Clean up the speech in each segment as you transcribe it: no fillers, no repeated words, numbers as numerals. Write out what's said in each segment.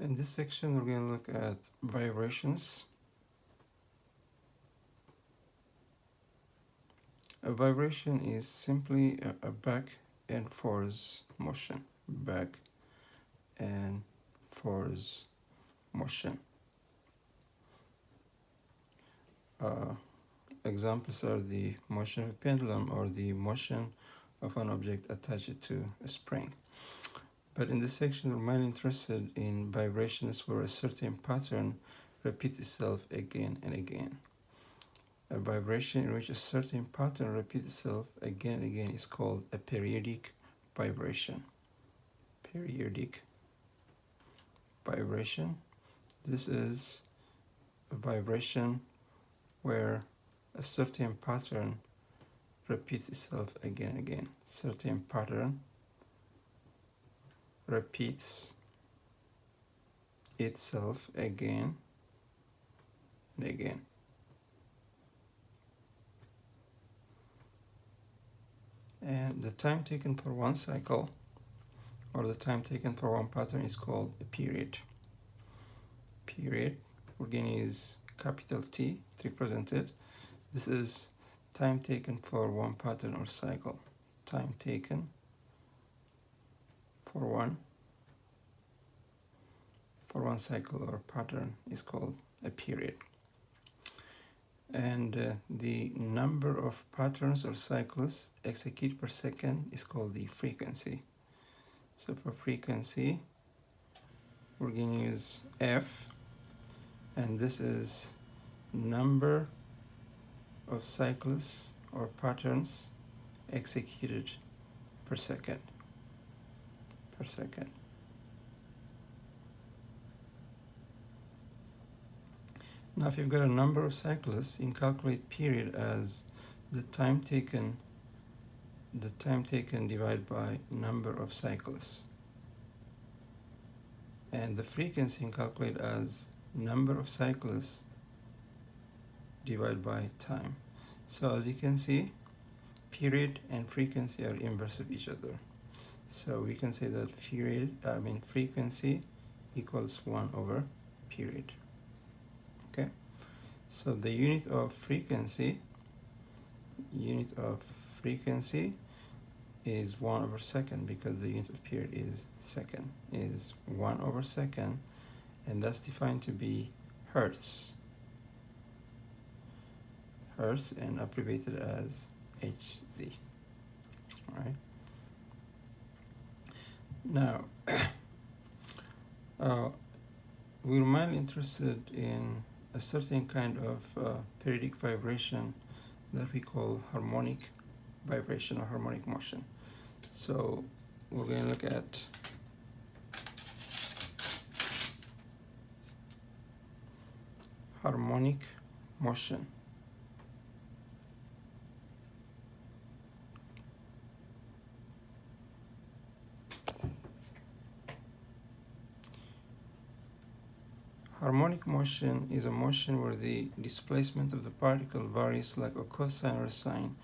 In this section, we're going to look at vibrations. A vibration is simply a back and forth motion. Back and forth motion. Examples are the motion of a pendulum or the motion of an object attached to a spring. But in this section, we're mainly interested in vibrations where a certain pattern repeats itself again and again. A vibration in which a certain pattern repeats itself again and again is called a periodic vibration. Periodic vibration. This is a vibration where a certain pattern repeats itself again and again. Certain pattern repeats itself again and again. And the time taken for one cycle or the time taken for one pattern is called a period. Period, we're going to use capital T to represent it. This is time taken for one pattern or cycle. Time taken for one cycle or pattern is called a period. And the number of patterns or cycles executed per second is called the frequency. So for frequency, we're going to use F, and this is number of cycles or patterns executed per second. Now, if you've got a number of cycles, you can calculate period as the time taken divided by number of cycles. And the frequency you can calculate as number of cycles divided by time. So as you can see, period and frequency are inverse of each other. So we can say that frequency equals 1 over period. Okay, so the unit of frequency is 1 over second, because the unit of period is second, is 1 over second, and that's defined to be hertz, and abbreviated as Hz. All right. Now, we're mainly interested in a certain kind of periodic vibration that we call harmonic vibration or harmonic motion. So we're going to look at harmonic motion. Harmonic motion is a motion where the displacement of the particle varies like a cosine or a sine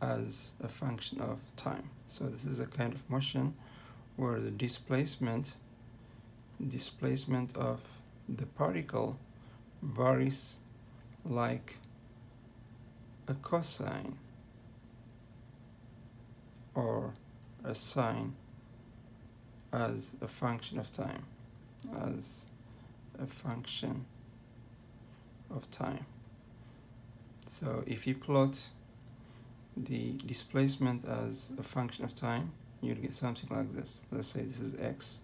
as a function of time. So this is a kind of motion where the displacement of the particle varies like a cosine or a sine as a function of time, So if you plot the displacement as a function of time, you'll get something like this. Let's say this is x,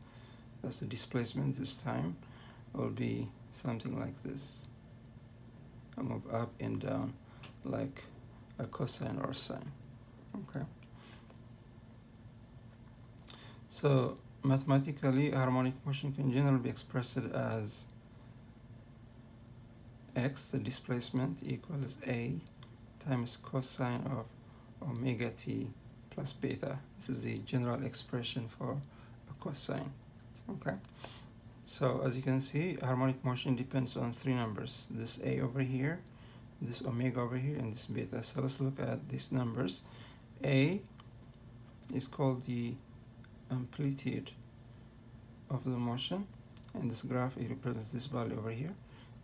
that's the displacement, this time will be something like this. I'll move up and down like a cosine or sine. Okay. So mathematically, a harmonic motion can generally be expressed as x, the displacement, equals a times cosine of omega t plus beta. This is the general expression for a cosine. Okay. So as you can see, harmonic motion depends on three numbers: this a over here, this omega over here, and this beta. So let's look at these numbers. A is called the amplitude of the motion, and this graph, it represents this value over here.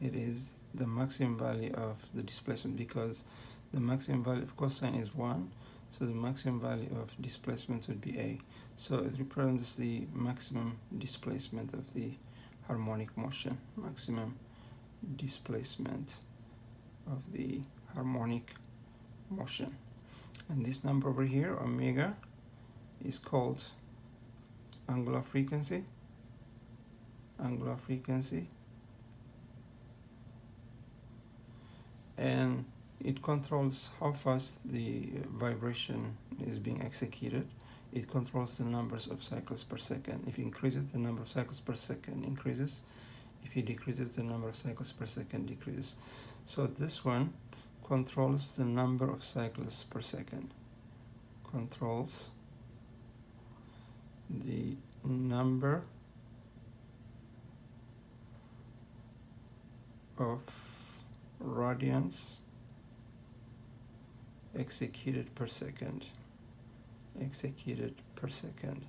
It is the maximum value of the displacement, because the maximum value of cosine is 1, so the maximum value of displacement would be A. So it represents the maximum displacement of the harmonic motion, maximum displacement of the harmonic motion. And this number over here, omega, is called angular frequency. Angular frequency. And it controls how fast the vibration is being executed. It controls the numbers of cycles per second. If you increase it, the number of cycles per second increases. If you decrease it, the number of cycles per second decreases. So this one controls the number of cycles per second. Controls the number of radians executed per second. Executed per second.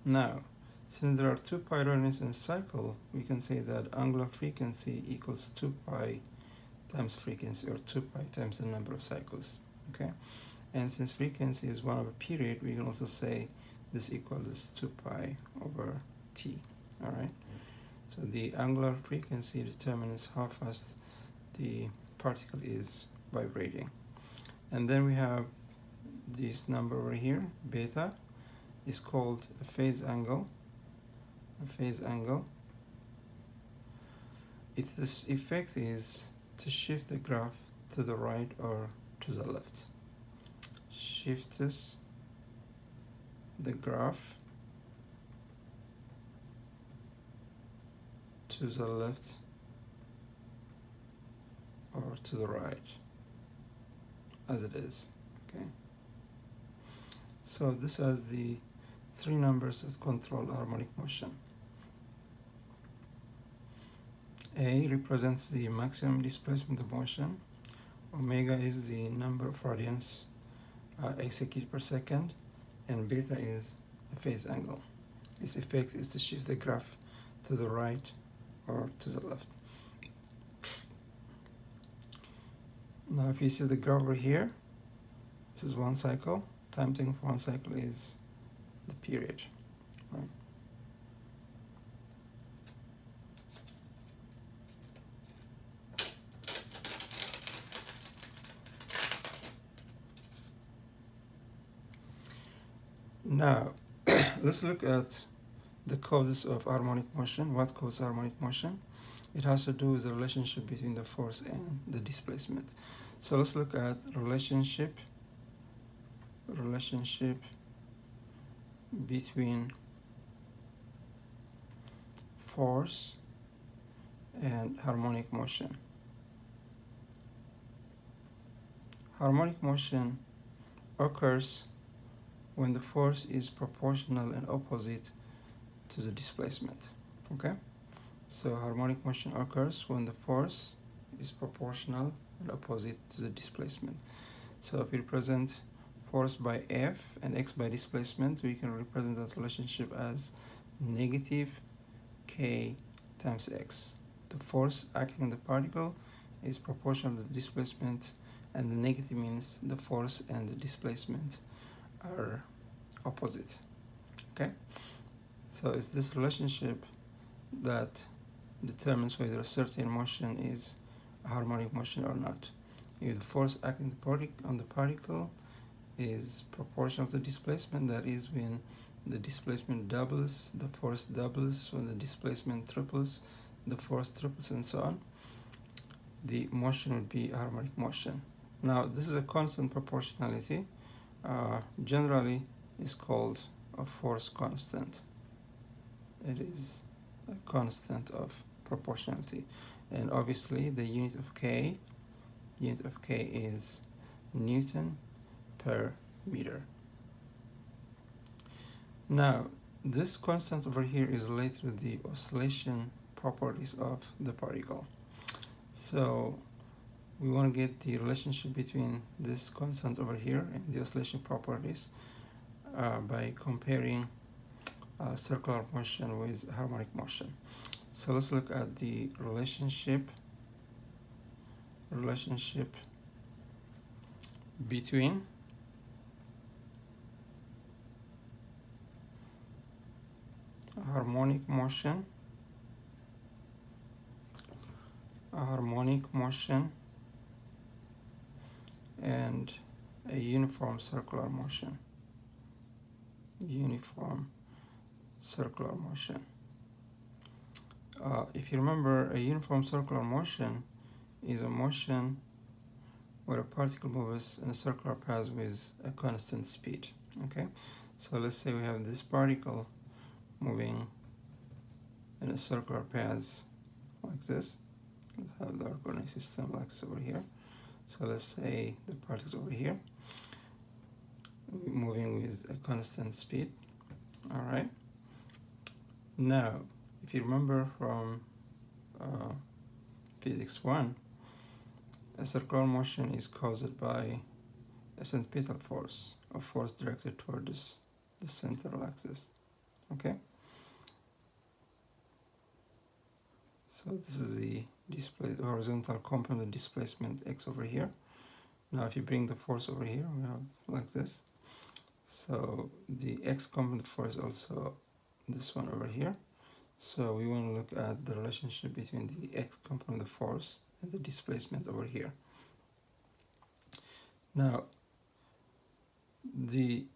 Now, since there are 2 pi radians in a cycle, we can say that angular frequency equals 2 pi times frequency, or 2 pi times the number of cycles. Okay, and since frequency is 1 over period, we can also say this equals 2 pi over t. All right, so the angular frequency determines how fast the particle is vibrating. And then we have this number over here, beta, is called a phase angle. A phase angle. This effect is to shift the graph to the right or to the left. Shifts the graph to the left or to the right, as it is. Okay, so this has the 3 numbers that control harmonic motion. A represents the maximum displacement of motion. Omega is the number of radians executed per second, and beta is a phase angle. Its effect is to shift the graph to the right or to the left. Now if you see the graph over here, this is 1 cycle. Time taken for 1 cycle is the period. Right? Now, let's look at the causes of harmonic motion. What causes harmonic motion? It has to do with the relationship between the force and the displacement. So let's look at relationship between force and harmonic motion. Harmonic motion occurs when the force is proportional and opposite to the displacement. Okay, so harmonic motion occurs when the force is proportional and opposite to the displacement. So if we represent force by F and X by displacement, we can represent that relationship as negative K times X. The force acting on the particle is proportional to the displacement, and the negative means the force and the displacement are opposite. Okay, so it's this relationship that determines whether a certain motion is a harmonic motion or not. If the force acting on the particle is proportional to displacement, that is, when the displacement doubles, the force doubles. When the displacement triples, the force triples, and so on, the motion would be a harmonic motion. Now, this is a constant proportionality. Generally is called a force constant. It is a constant of proportionality, and obviously the unit of K is Newton per meter. Now, this constant over here is related to the oscillation properties of the particle. So we want to get the relationship between this constant over here and the oscillation properties by comparing circular motion with harmonic motion. So let's look at the relationship between harmonic motion and a uniform circular motion. If you remember, a uniform circular motion is a motion where a particle moves in a circular path with a constant speed. Okay, so let's say we have this particle moving in a circular path like this. Let's have the coordinate system like this over here. So let's say the particle's over here, moving with a constant speed. All right. Now, if you remember from physics 1, a circular motion is caused by a centripetal force, a force directed towards the central axis. Okay. So this is the horizontal component displacement x over here. Now if you bring the force over here, we have like this. So the x component force is also this one over here. So we want to look at the relationship between the x component of the force and the displacement over here. Now the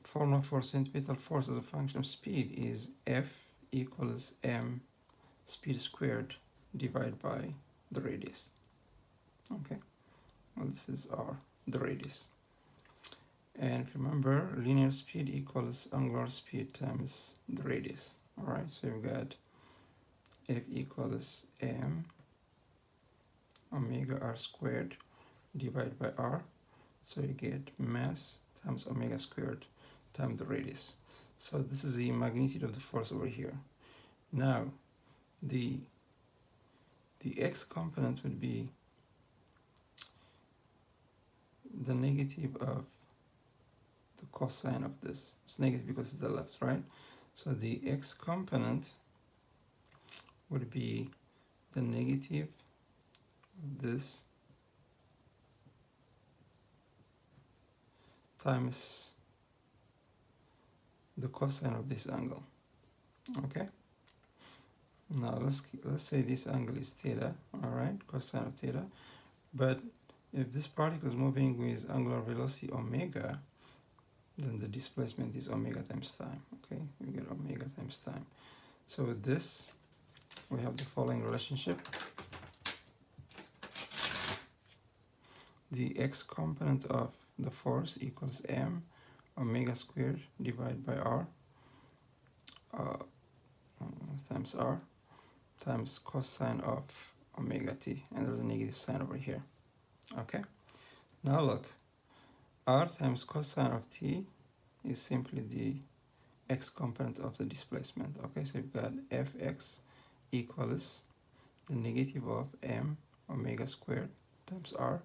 formula for centripetal force as a function of speed is F equals m speed squared divided by the radius. Okay, well this is r, the radius. And if you remember, linear speed equals angular speed times the radius. All right, so we've got F equals m omega r squared divided by r. So you get mass times omega squared times the radius. So this is the magnitude of the force over here. Now the x component would be the negative of the cosine of this. It's negative because it's the left, right? So the x component would be the negative of this times the cosine of this angle. Okay. Now let's say this angle is theta, all right, cosine of theta. But if this particle is moving with angular velocity omega, then the displacement is omega times time. Okay, we get omega times time. So with this, we have the following relationship. The x component of the force equals m omega squared divided by r times r times cosine of omega t, and there's a negative sign over here. Okay, now look, r times cosine of t is simply the x component of the displacement. Okay, so you've got fx equals the negative of m omega squared times r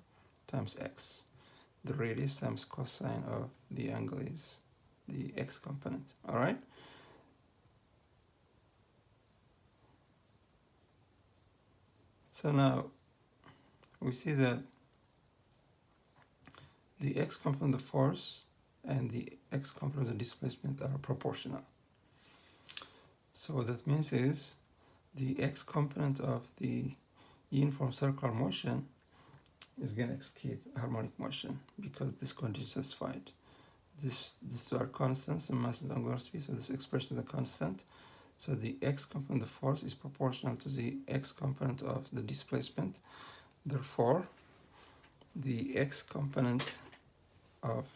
times x. The radius times cosine of the angle is the x component. All right. So now we see that the x component of the force and the x component of the displacement are proportional. So what that means is the x component of the uniform circular motion is going to execute harmonic motion because this condition is satisfied. These are constants in mass and angular speed, so this expression is a constant. So the x component of the force is proportional to the x component of the displacement. Therefore, the x component of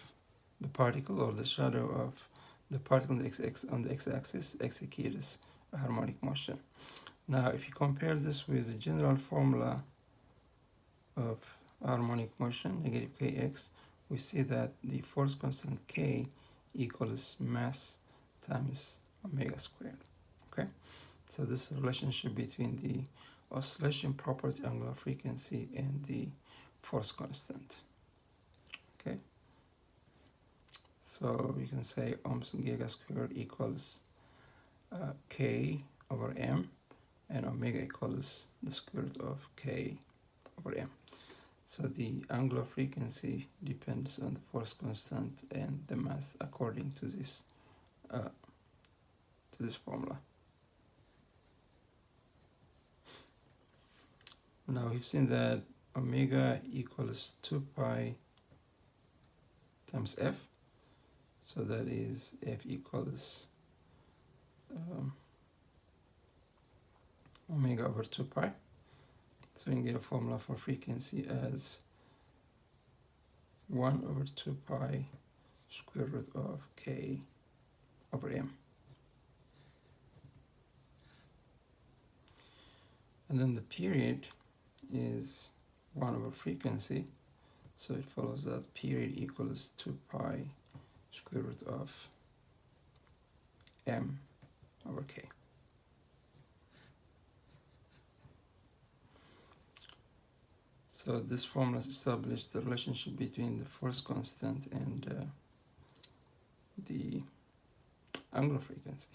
the particle, or the shadow of the particle on the x-axis, executes a harmonic motion. Now, if you compare this with the general formula of harmonic motion, negative kx, we see that the force constant k equals mass times omega squared. Okay, so this is the relationship between the oscillation property, angular frequency, and the force constant. Okay, so we can say ohms giga squared equals k over m, and omega equals the square root of k over m. So the angular frequency depends on the force constant and the mass according to this formula. Now we've seen that omega equals 2 pi times f, so that is f equals omega over 2 pi. So we can get a formula for frequency as 1 over 2 pi square root of k over m. And then the period is 1 over frequency, so it follows that period equals 2 pi square root of m over k. So this formula establishes the relationship between the force constant and the angular frequency.